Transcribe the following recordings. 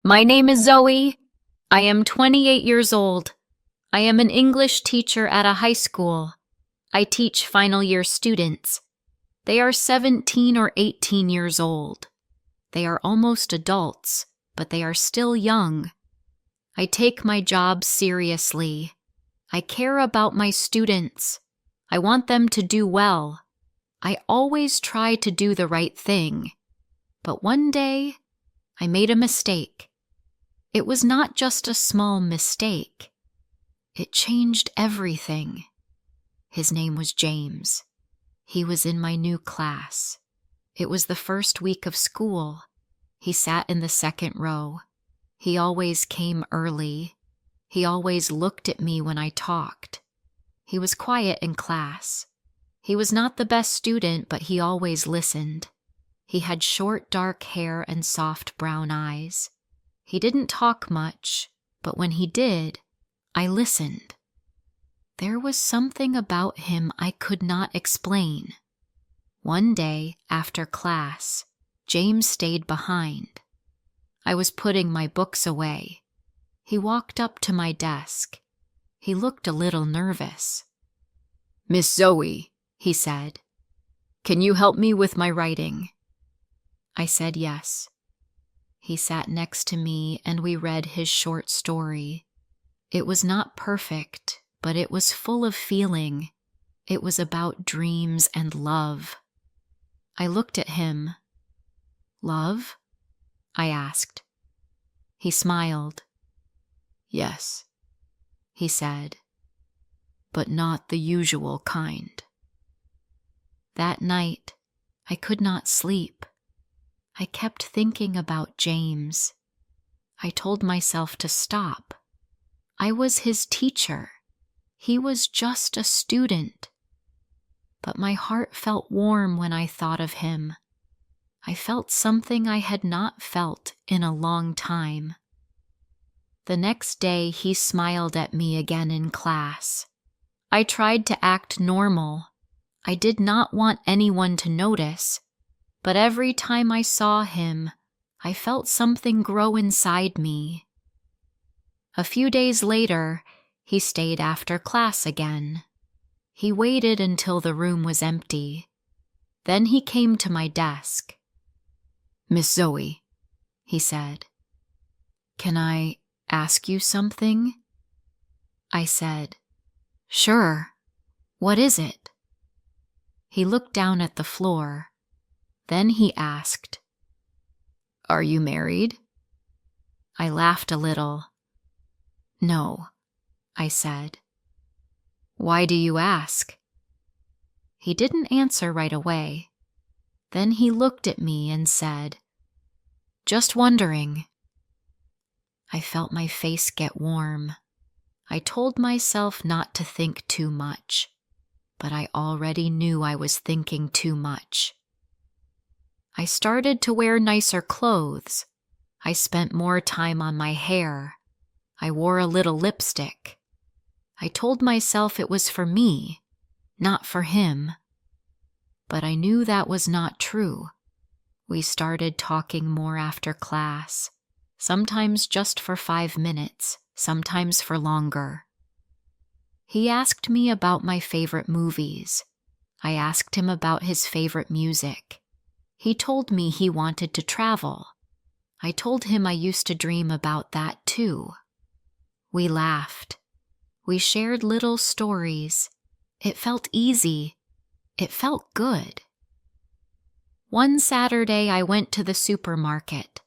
My name is Zoey. I am 28 years old. I am an English teacher at a high school. I teach final year students. They are 17 or 18 years old. They are almost adults, but they are still young. I take my job seriously. I care about my students. I want them to do well. I always try to do the right thing. But one day, I made a mistake. It was not just a small mistake. It changed everything. His name was James. He was in my new class. It was the first week of school. He sat in the second row. He always came early. He always looked at me when I talked. He was quiet in class. He was not the best student, but he always listened. He had short, dark hair and soft brown eyes. He didn't talk much, but when he did, I listened. There was something about him I could not explain. One day, after class, James stayed behind. I was putting my books away. He walked up to my desk. He looked a little nervous. "Miss Zoey," he said, "can you help me with my writing?" I said yes. He sat next to me and we read his short story. It was not perfect, but it was full of feeling. It was about dreams and love. I looked at him. "Love?" I asked. He smiled. "Yes," he said, "but not the usual kind." That night, I could not sleep. I kept thinking about James. I told myself to stop. I was his teacher. He was just a student. But my heart felt warm when I thought of him. I felt something I had not felt in a long time. The next day, he smiled at me again in class. I tried to act normal. I did not want anyone to notice. But every time I saw him, I felt something grow inside me. A few days later, he stayed after class again. He waited until the room was empty. Then he came to my desk. "Miss Zoey," he said, "can I ask you something?" I said, "Sure. What is it?" He looked down at the floor. Then he asked, "Are you married?" I laughed a little. "No," I said. "Why do you ask?" He didn't answer right away. Then he looked at me and said, "Just wondering." I felt my face get warm. I told myself not to think too much, but I already knew I was thinking too much. I started to wear nicer clothes. I spent more time on my hair. I wore a little lipstick. I told myself it was for me, not for him. But I knew that was not true. We started talking more after class, sometimes just for 5 minutes, sometimes for longer. He asked me about my favorite movies. I asked him about his favorite music. He told me he wanted to travel. I told him I used to dream about that too. We laughed. We shared little stories. It felt easy. It felt good. One Saturday, I went to the supermarket.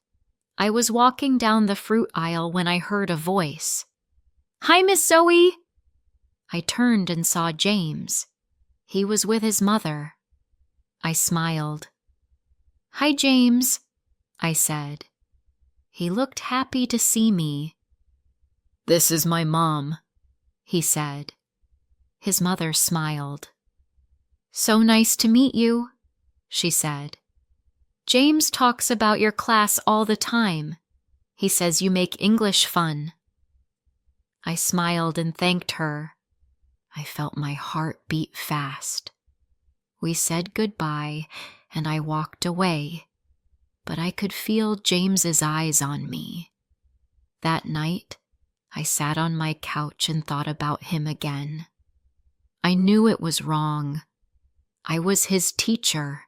I was walking down the fruit aisle when I heard a voice. "Hi, Miss Zoey!" I turned and saw James. He was with his mother. I smiled. "Hi, James," I said. He looked happy to see me. "This is my mom," he said. His mother smiled. "So nice to meet you," she said. "James talks about your class all the time. He says you make English fun." I smiled and thanked her. I felt my heart beat fast. We said goodbye, and I walked away, but I could feel James's eyes on me. That night, I sat on my couch and thought about him again. I knew it was wrong. I was his teacher.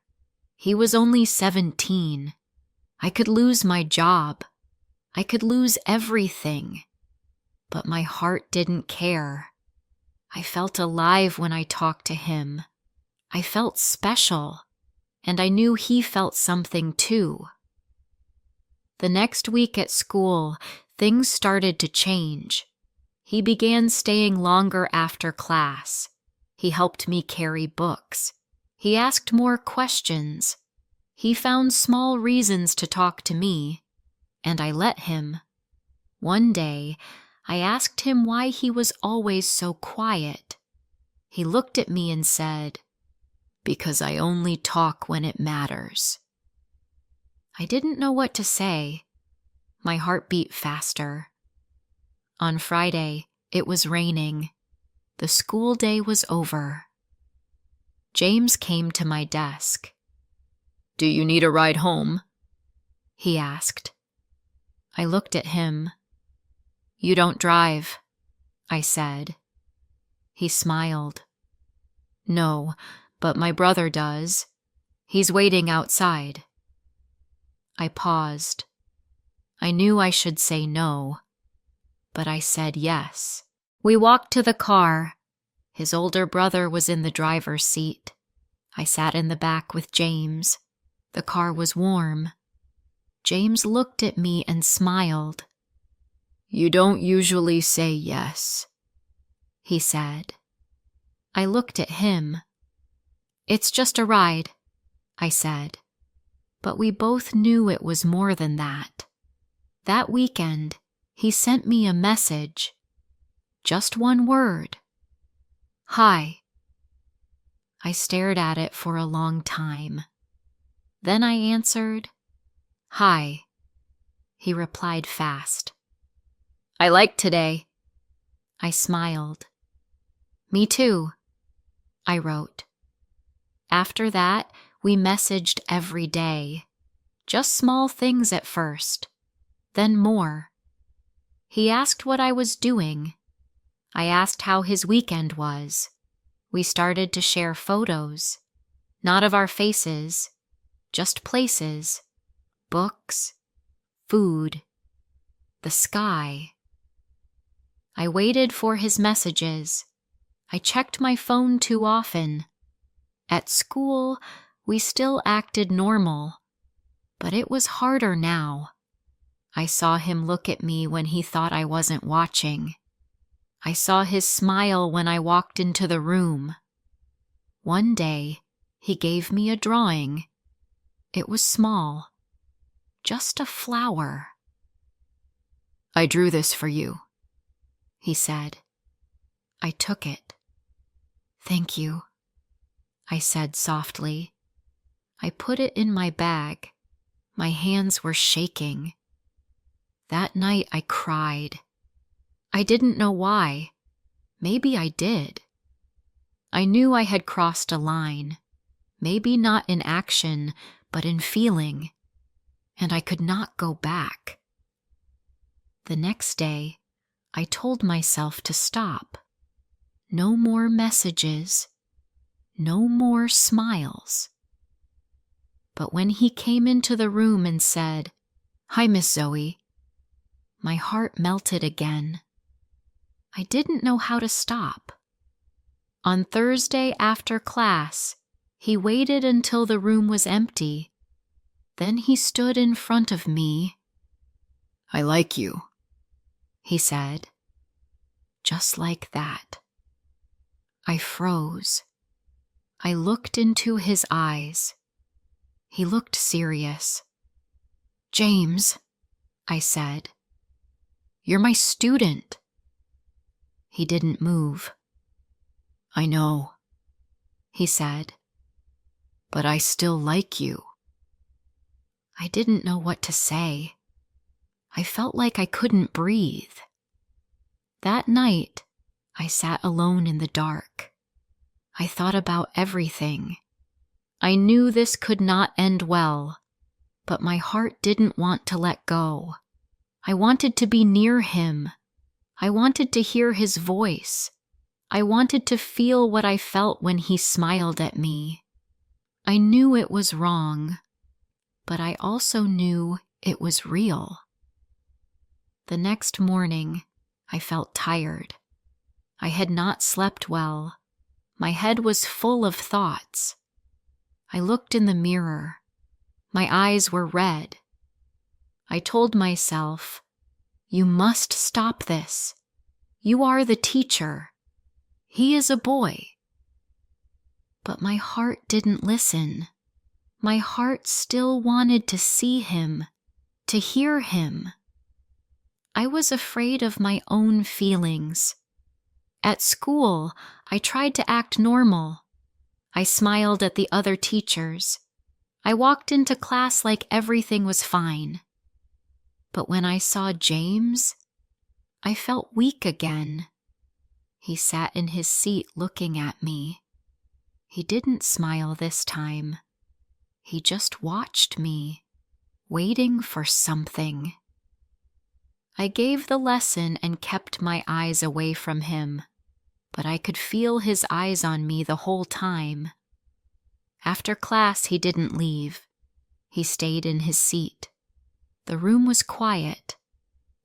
He was only 17. I could lose my job. I could lose everything. But my heart didn't care. I felt alive when I talked to him. I felt special, and I knew he felt something too. The next week at school, things started to change. He began staying longer after class. He helped me carry books. He asked more questions. He found small reasons to talk to me, and I let him. One day, I asked him why he was always so quiet. He looked at me and said, "Because I only talk when it matters." I didn't know what to say. My heart beat faster. On Friday, it was raining. The school day was over. James came to my desk. "Do you need a ride home?" he asked. I looked at him. "You don't drive," I said. He smiled. "No, but my brother does. He's waiting outside." I paused. I knew I should say no, but I said yes. We walked to the car. His older brother was in the driver's seat. I sat in the back with James. The car was warm. James looked at me and smiled. "You don't usually say yes," he said. I looked at him. "It's just a ride," I said. But we both knew it was more than that. That weekend, he sent me a message. Just one word. "Hi." I stared at it for a long time. Then I answered, "Hi." He replied fast. "I like today." I smiled. "Me too," I wrote. After that, we messaged every day. Just small things at first, then more. He asked what I was doing. I asked how his weekend was. We started to share photos, not of our faces, just places, books, food, the sky. I waited for his messages. I checked my phone too often. At school, we still acted normal, but it was harder now. I saw him look at me when he thought I wasn't watching. I saw his smile when I walked into the room. One day, he gave me a drawing. It was small, just a flower. "I drew this for you," he said. I took it. "Thank you," I said softly. I put it in my bag. My hands were shaking. That night I cried. I didn't know why. Maybe I did. I knew I had crossed a line. Maybe not in action, but in feeling. And I could not go back. The next day, I told myself to stop. No more messages. No more smiles. But when he came into the room and said, "Hi, Miss Zoey," my heart melted again. I didn't know how to stop. On Thursday after class, he waited until the room was empty. Then he stood in front of me. "I like you," he said. Just like that. I froze. I looked into his eyes. He looked serious. "James," I said, "you're my student." He didn't move. "I know," he said, "but I still like you." I didn't know what to say. I felt like I couldn't breathe. That night, I sat alone in the dark. I thought about everything. I knew this could not end well, but my heart didn't want to let go. I wanted to be near him. I wanted to hear his voice. I wanted to feel what I felt when he smiled at me. I knew it was wrong, but I also knew it was real. The next morning, I felt tired. I had not slept well. My head was full of thoughts. I looked in the mirror. My eyes were red. I told myself, "You must stop this. You are the teacher. He is a boy." But my heart didn't listen. My heart still wanted to see him, to hear him. I was afraid of my own feelings. At school, I tried to act normal. I smiled at the other teachers. I walked into class like everything was fine. But when I saw James, I felt weak again. He sat in his seat looking at me. He didn't smile this time. He just watched me, waiting for something. I gave the lesson and kept my eyes away from him, but I could feel his eyes on me the whole time. After class, he didn't leave. He stayed in his seat. The room was quiet.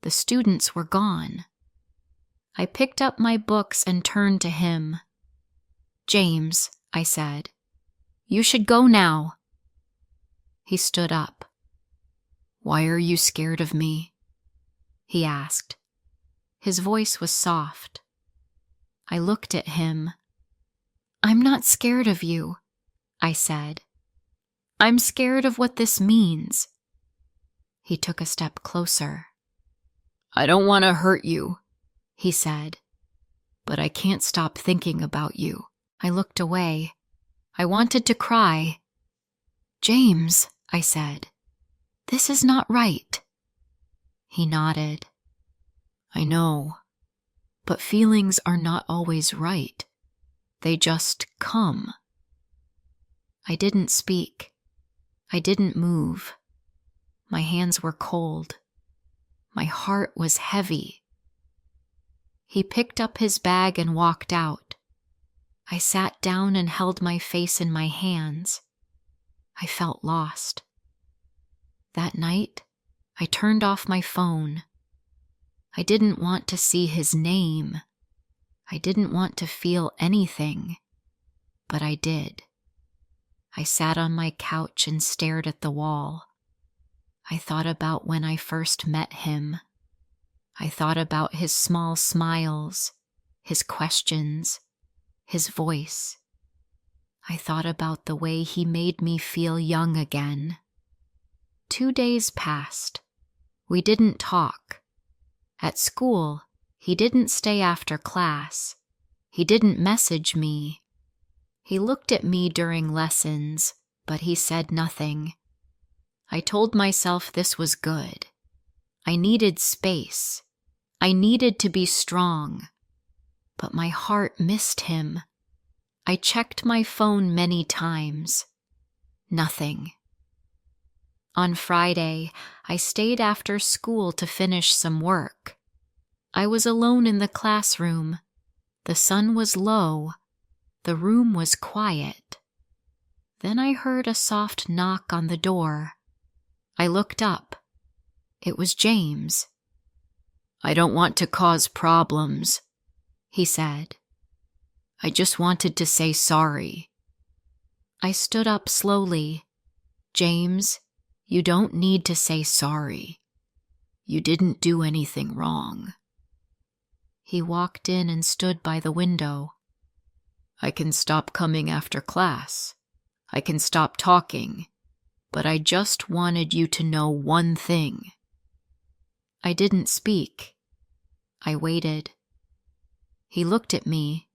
The students were gone. I picked up my books and turned to him. "James," I said, "you should go now." He stood up. "Why are you scared of me?" he asked. His voice was soft. I looked at him. "I'm not scared of you," I said. "I'm scared of what this means." He took a step closer. "I don't want to hurt you," he said, "but I can't stop thinking about you." I looked away. I wanted to cry. "James," I said, "this is not right." He nodded. "I know, but feelings are not always right. They just come." I didn't speak. I didn't move. My hands were cold. My heart was heavy. He picked up his bag and walked out. I sat down and held my face in my hands. I felt lost. That night, I turned off my phone. I didn't want to see his name. I didn't want to feel anything, but I did. I sat on my couch and stared at the wall. I thought about when I first met him. I thought about his small smiles, his questions, his voice. I thought about the way he made me feel young again. 2 days passed. We didn't talk. At school, he didn't stay after class. He didn't message me. He looked at me during lessons, but he said nothing. I told myself this was good. I needed space. I needed to be strong. But my heart missed him. I checked my phone many times. Nothing. On Friday, I stayed after school to finish some work. I was alone in the classroom. The sun was low. The room was quiet. Then I heard a soft knock on the door. I looked up. It was James. "I don't want to cause problems," he said. "I just wanted to say sorry." I stood up slowly. "James, you don't need to say sorry. You didn't do anything wrong." He walked in and stood by the window. "I can stop coming after class. I can stop talking. But I just wanted you to know one thing." I didn't speak. I waited. He looked at me.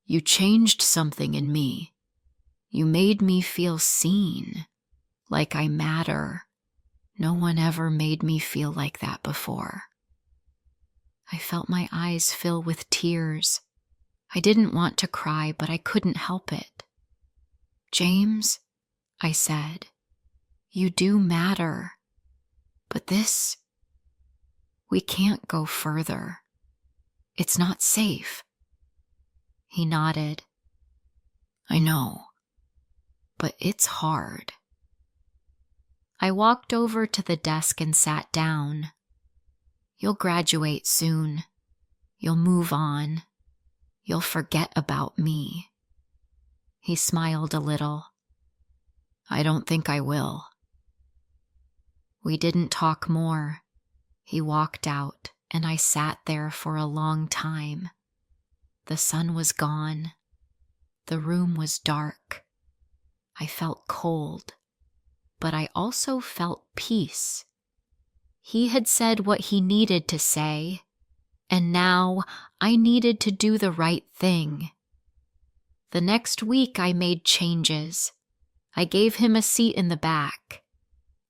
"You changed something in me. You made me feel seen, like I matter. No one ever made me feel like that before." I felt my eyes fill with tears. I didn't want to cry, but I couldn't help it. "James," I said, "you do matter. But this We can't go further. It's not safe. He nodded. I know, but it's hard. I walked over to the desk and sat down. You'll graduate soon. You'll move on. You'll forget about me. He smiled a little. I don't think I will. We didn't talk more. He walked out, and I sat there for a long time. The sun was gone. The room was dark. I felt cold, but I also felt peace. He had said what he needed to say, and now I needed to do the right thing. The next week I made changes. I gave him a seat in the back.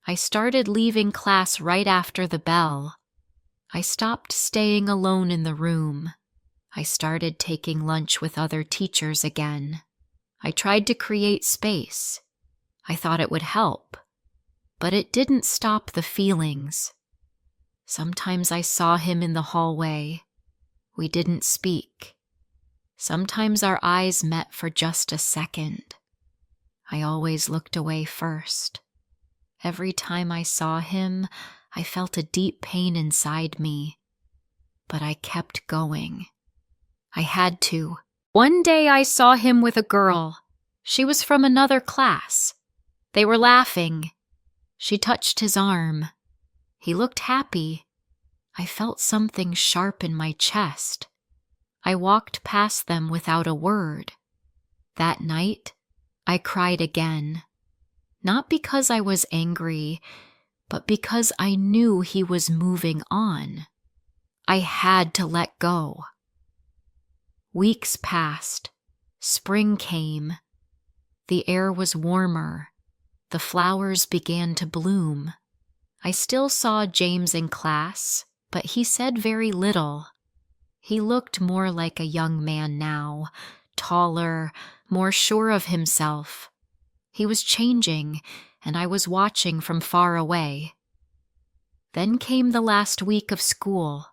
I started leaving class right after the bell. I stopped staying alone in the room. I started taking lunch with other teachers again. I tried to create space. I thought it would help, but it didn't stop the feelings. Sometimes I saw him in the hallway. We didn't speak. Sometimes our eyes met for just a second. I always looked away first. Every time I saw him, I felt a deep pain inside me. But I kept going. I had to. One day I saw him with a girl. She was from another class. They were laughing. She touched his arm. He looked happy. I felt something sharp in my chest. I walked past them without a word. That night, I cried again. Not because I was angry, but because I knew he was moving on. I had to let go. Weeks passed. Spring came. The air was warmer. The flowers began to bloom. I still saw James in class, but he said very little. He looked more like a young man now, taller, more sure of himself. He was changing, and I was watching from far away. Then came the last week of school,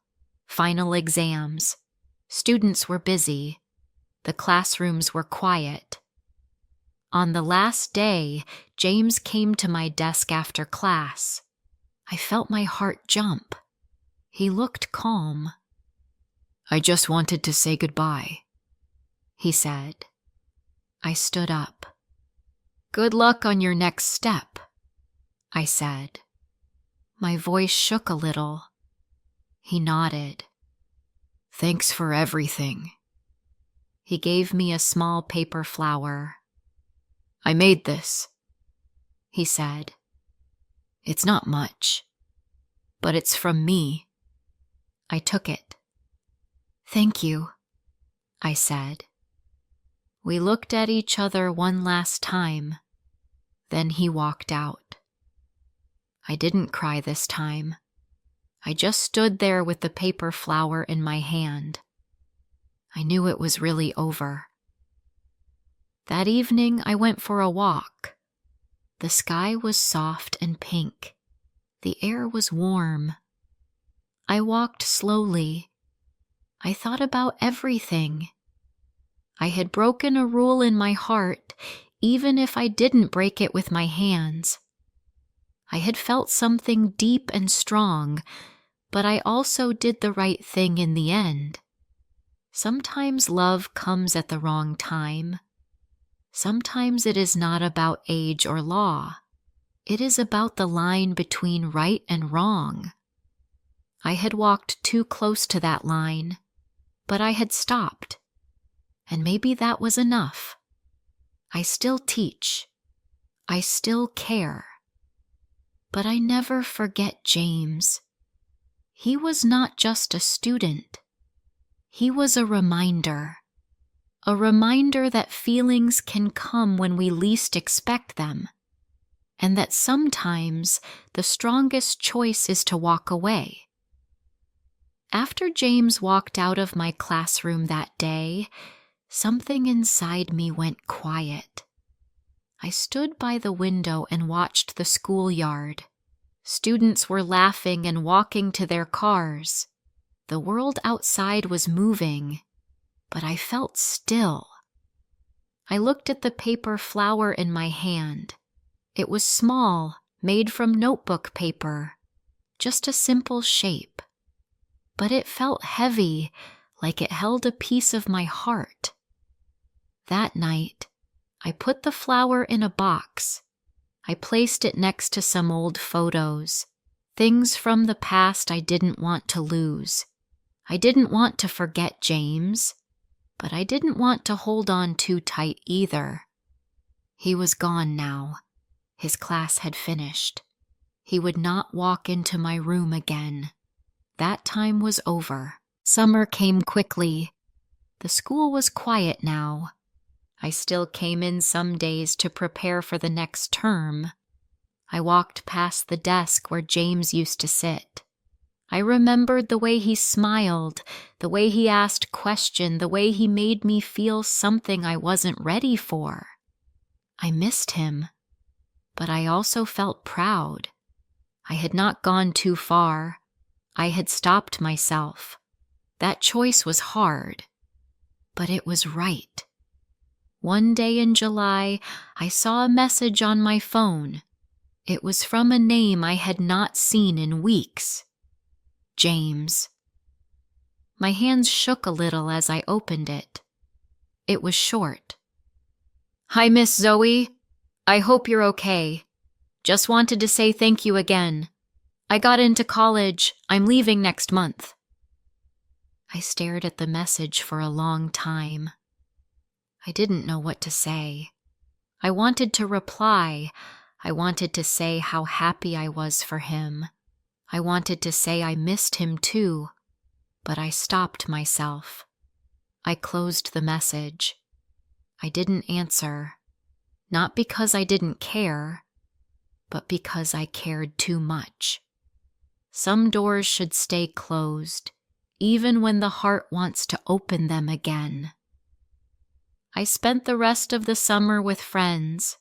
final exams. Students were busy. The classrooms were quiet. On the last day, James came to my desk after class. I felt my heart jump. He looked calm. I just wanted to say goodbye, he said. I stood up. Good luck on your next step, I said. My voice shook a little. He nodded. Thanks for everything. He gave me a small paper flower. I made this, he said. It's not much, but it's from me. I took it. Thank you, I said. We looked at each other one last time. Then he walked out. I didn't cry this time. I just stood there with the paper flower in my hand. I knew it was really over. That evening I went for a walk. The sky was soft and pink. The air was warm. I walked slowly. I thought about everything. I had broken a rule in my heart, even if I didn't break it with my hands. I had felt something deep and strong, but I also did the right thing in the end. Sometimes love comes at the wrong time. Sometimes it is not about age or law. It is about the line between right and wrong. I had walked too close to that line, but I had stopped. And maybe that was enough. I still teach. I still care. But I never forget James. He was not just a student. He was a reminder that feelings can come when we least expect them, and that sometimes the strongest choice is to walk away. After James walked out of my classroom that day, something inside me went quiet. I stood by the window and watched the schoolyard. Students were laughing and walking to their cars. The world outside was moving, but I felt still. I looked at the paper flower in my hand. It was small, made from notebook paper, just a simple shape. But it felt heavy, like it held a piece of my heart. That night, I put the flower in a box. I placed it next to some old photos, things from the past I didn't want to lose. I didn't want to forget James, but I didn't want to hold on too tight either. He was gone now. His class had finished. He would not walk into my room again. That time was over. Summer came quickly. The school was quiet now. I still came in some days to prepare for the next term. I walked past the desk where James used to sit. I remembered the way he smiled, the way he asked questions, the way he made me feel something I wasn't ready for. I missed him, but I also felt proud. I had not gone too far. I had stopped myself. That choice was hard, but it was right. One day in July, I saw a message on my phone. It was from a name I had not seen in weeks. James. My hands shook a little as I opened it. It was short. "Hi, Miss Zoey. I hope you're okay. Just wanted to say thank you again. I got into college. I'm leaving next month." I stared at the message for a long time. I didn't know what to say. I wanted to reply. I wanted to say how happy I was for him. I wanted to say I missed him too, but I stopped myself. I closed the message. I didn't answer, not because I didn't care, but because I cared too much. Some doors should stay closed, even when the heart wants to open them again. I spent the rest of the summer with friends.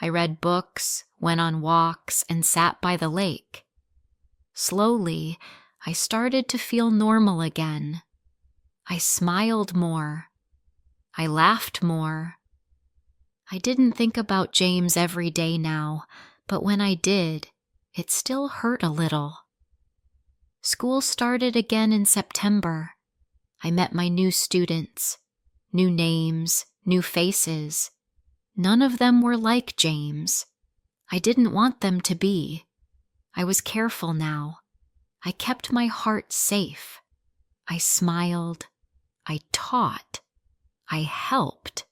I read books, went on walks, and sat by the lake. Slowly, I started to feel normal again. I smiled more. I laughed more. I didn't think about James every day now, but when I did, it still hurt a little. School started again in September. I met my new students. New names, new faces. None of them were like James. I didn't want them to be. I was careful now. I kept my heart safe. I smiled. I taught. I helped.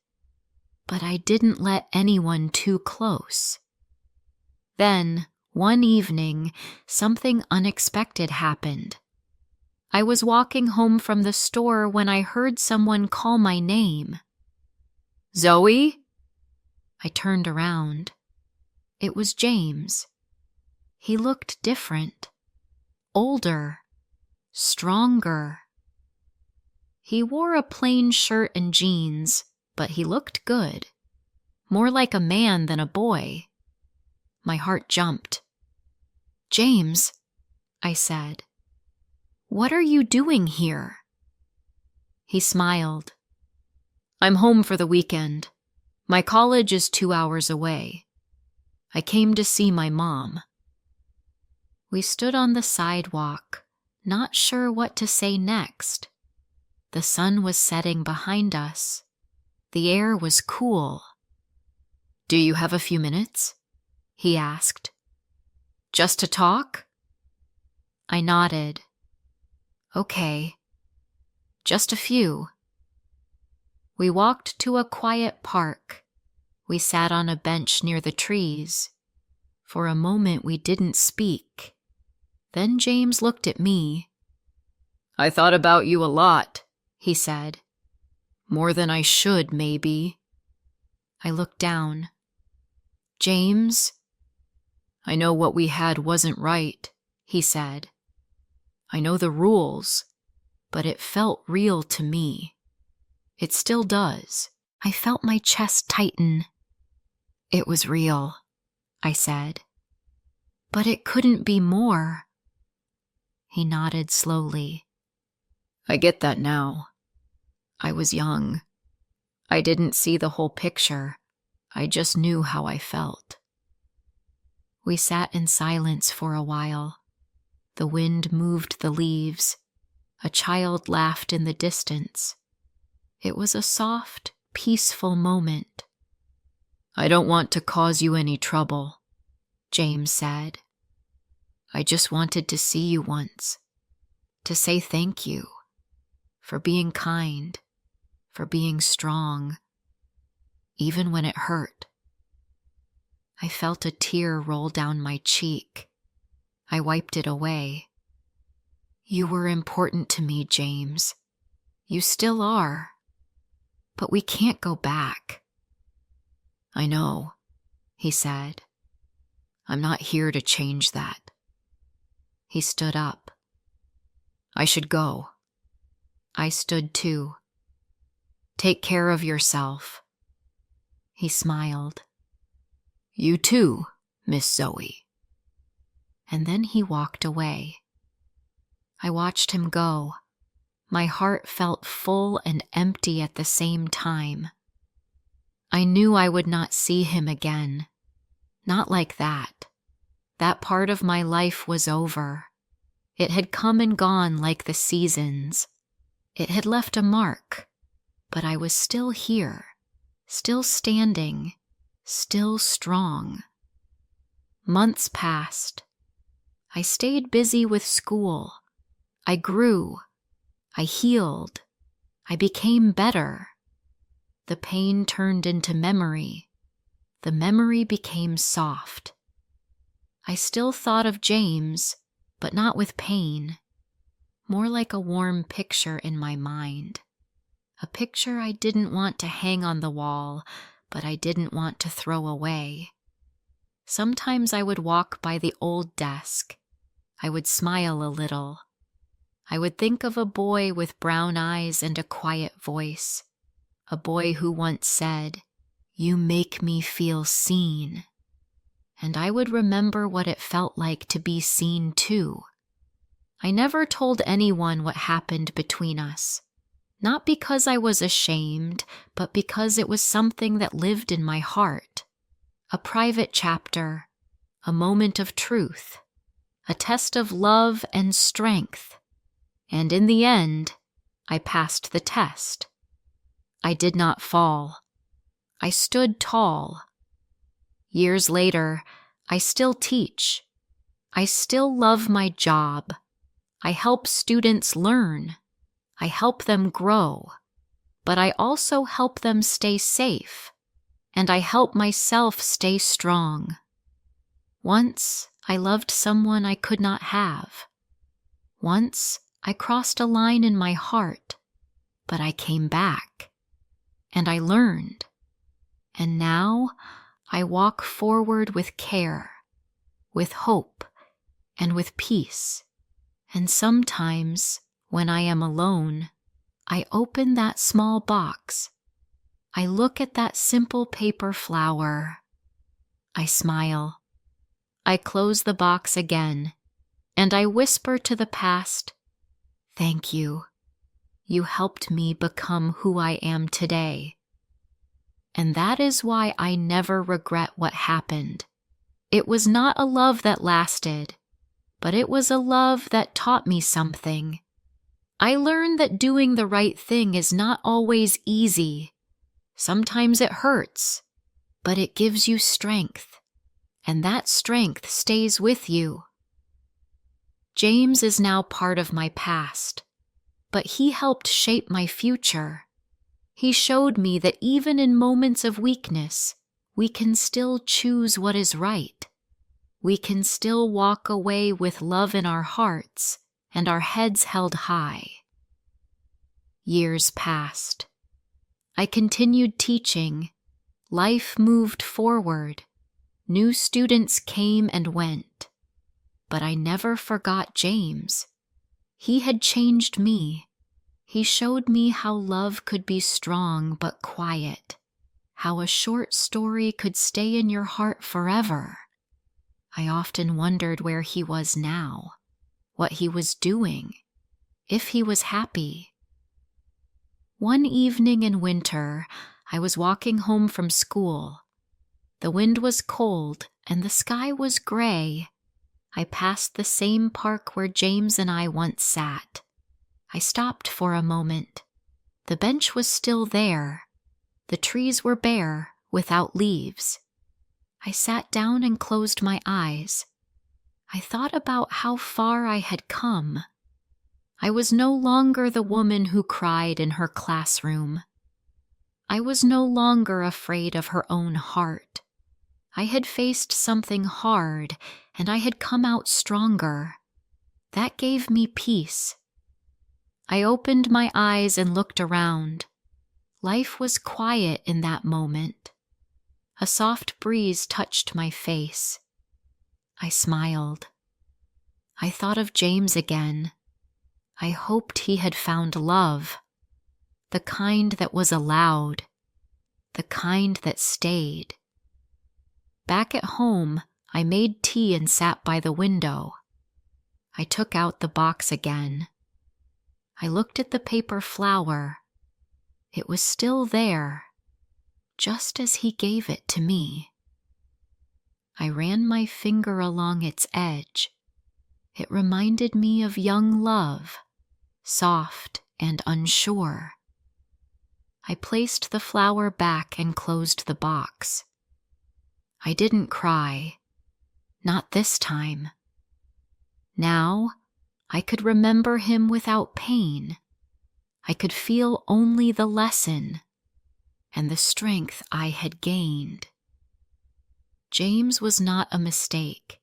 But I didn't let anyone too close. Then, one evening, something unexpected happened. I was walking home from the store when I heard someone call my name. "Zoey?" I turned around. It was James. He looked different. Older. Stronger. He wore a plain shirt and jeans, but he looked good. More like a man than a boy. My heart jumped. "James," I said. "What are you doing here?" He smiled. "I'm home for the weekend. My college is 2 hours away. I came to see my mom." We stood on the sidewalk, not sure what to say next. The sun was setting behind us. The air was cool. "Do you have a few minutes?" he asked. "Just to talk?" I nodded. "Okay. Just a few." We walked to a quiet park. We sat on a bench near the trees. For a moment we didn't speak. Then James looked at me. "I thought about you a lot," he said. "More than I should, maybe." I looked down. "James?" "I know what we had wasn't right," he said. "I know the rules, but it felt real to me. It still does." I felt my chest tighten. "It was real," I said. But it couldn't be more. He nodded slowly. I get that now. I was young. I didn't see the whole picture. I just knew how I felt. We sat in silence for a while. The wind moved the leaves. A child laughed in the distance. It was a soft, peaceful moment. I don't want to cause you any trouble, James said. I just wanted to see you once, to say thank you for being kind, for being strong, even when it hurt. I felt a tear roll down my cheek. I wiped it away. You were important to me, James. You still are. But we can't go back. I know, he said. I'm not here to change that. He stood up. I should go. I stood too. Take care of yourself. He smiled. You too, Miss Zoey. And then he walked away. I watched him go. My heart felt full and empty at the same time. I knew I would not see him again. Not like that. That part of my life was over. It had come and gone like the seasons. It had left a mark, but I was still here, still standing, still strong. Months passed. I stayed busy with school. I grew. I healed. I became better. The pain turned into memory. The memory became soft. I still thought of James, but not with pain. More like a warm picture in my mind. A picture I didn't want to hang on the wall, but I didn't want to throw away. Sometimes I would walk by the old desk. I would smile a little. I would think of a boy with brown eyes and a quiet voice. A boy who once said, "You make me feel seen." And I would remember what it felt like to be seen too. I never told anyone what happened between us. Not because I was ashamed, but because it was something that lived in my heart. A private chapter, a moment of truth, a test of love and strength. And in the end, I passed the test. I did not fall. I stood tall. Years later, I still teach. I still love my job. I help students learn. I help them grow. But I also help them stay safe. And I help myself stay strong. Once, I loved someone I could not have. Once, I crossed a line in my heart, but I came back. And I learned. And now, I walk forward with care, with hope, and with peace. And sometimes, when I am alone, I open that small box. I look at that simple paper flower. I smile. I close the box again, and I whisper to the past, "Thank you. You helped me become who I am today." And that is why I never regret what happened. It was not a love that lasted, but it was a love that taught me something. I learned that doing the right thing is not always easy. Sometimes it hurts, but it gives you strength, and that strength stays with you. James is now part of my past, but he helped shape my future. He showed me that even in moments of weakness, we can still choose what is right. We can still walk away with love in our hearts and our heads held high. Years passed. I continued teaching. Life moved forward. New students came and went. But I never forgot James. He had changed me. He showed me how love could be strong but quiet, how a short story could stay in your heart forever. I often wondered where he was now, what he was doing, if he was happy. One evening in winter, I was walking home from school. The wind was cold and the sky was gray. I passed the same park where James and I once sat. I stopped for a moment. The bench was still there. The trees were bare, without leaves. I sat down and closed my eyes. I thought about how far I had come. I was no longer the woman who cried in her classroom. I was no longer afraid of her own heart. I had faced something hard, and I had come out stronger. That gave me peace. I opened my eyes and looked around. Life was quiet in that moment. A soft breeze touched my face. I smiled. I thought of James again. I hoped he had found love, the kind that was allowed, the kind that stayed. Back at home, I made tea and sat by the window. I took out the box again. I looked at the paper flower. It was still there, just as he gave it to me. I ran my finger along its edge. It reminded me of young love, soft and unsure. I placed the flower back and closed the box. I didn't cry, not this time. Now, I could remember him without pain. I could feel only the lesson and the strength I had gained. James was not a mistake.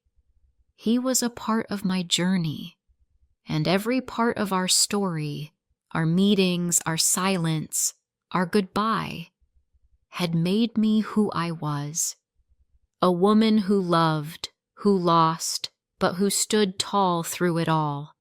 He was a part of my journey, and every part of our story, our meetings, our silence, our goodbye, had made me who I was. A woman who loved, who lost, but who stood tall through it all.